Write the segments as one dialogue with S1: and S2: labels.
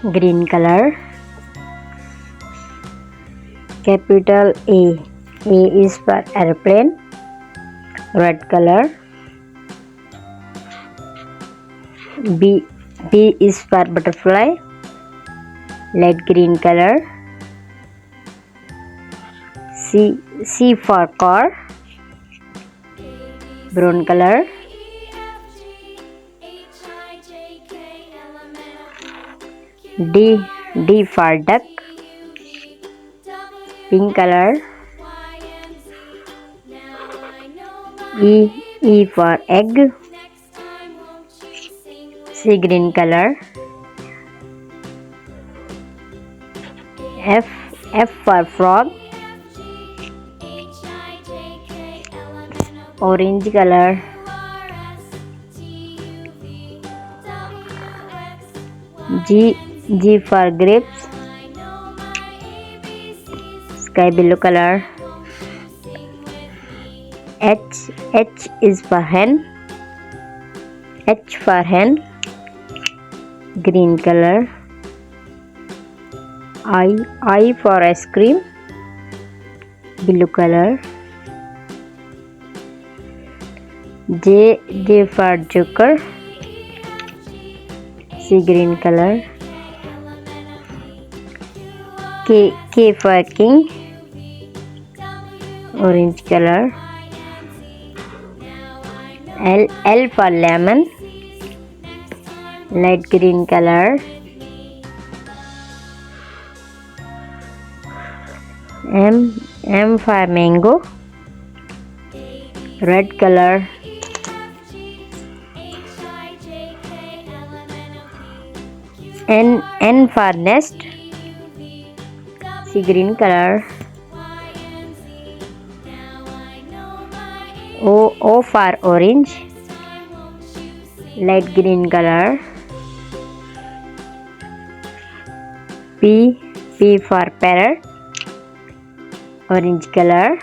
S1: green color. Capital A is for airplane, red color. B is for butterfly, light green color. C for car, brown color. D for duck, pink color. E for egg, sea green color. F for frog, orange color. G for grapes, sky blue color. H is for hen, H for hen, green color. I for ice cream, blue color. J for joker, sea green color. K for king, orange color. L for lemon, light green color. M for mango, red color. N for nest, sea green color. O for orange, light green color. P for parrot, orange color.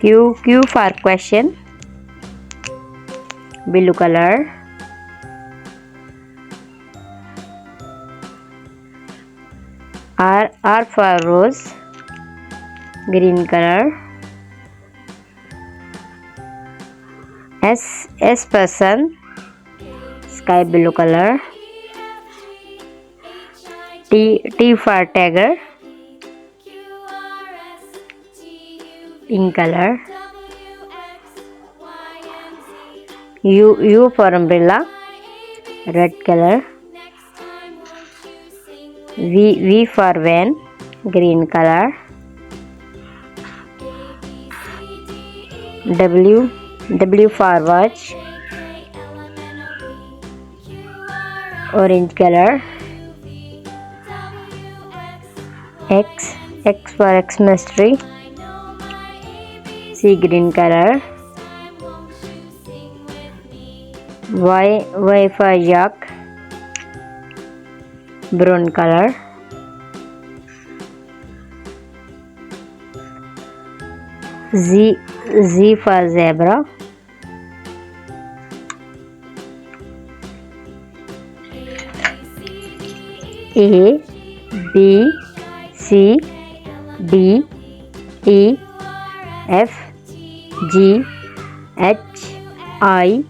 S1: Q for question, blue color. R for rose, green color. S for sun, sky blue color. T for tiger, pink color. U for umbrella, red color. V for van, green color. W for watch, orange color. X for Xmas tree, sea green color. Y for yak, brown color. Z for zebra, A B C D E F G H I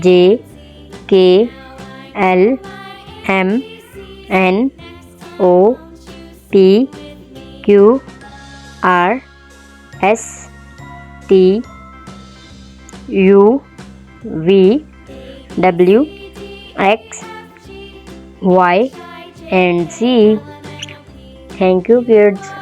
S1: J K L M N O P Q R S T U V W X Y and Z. Thank you, kids.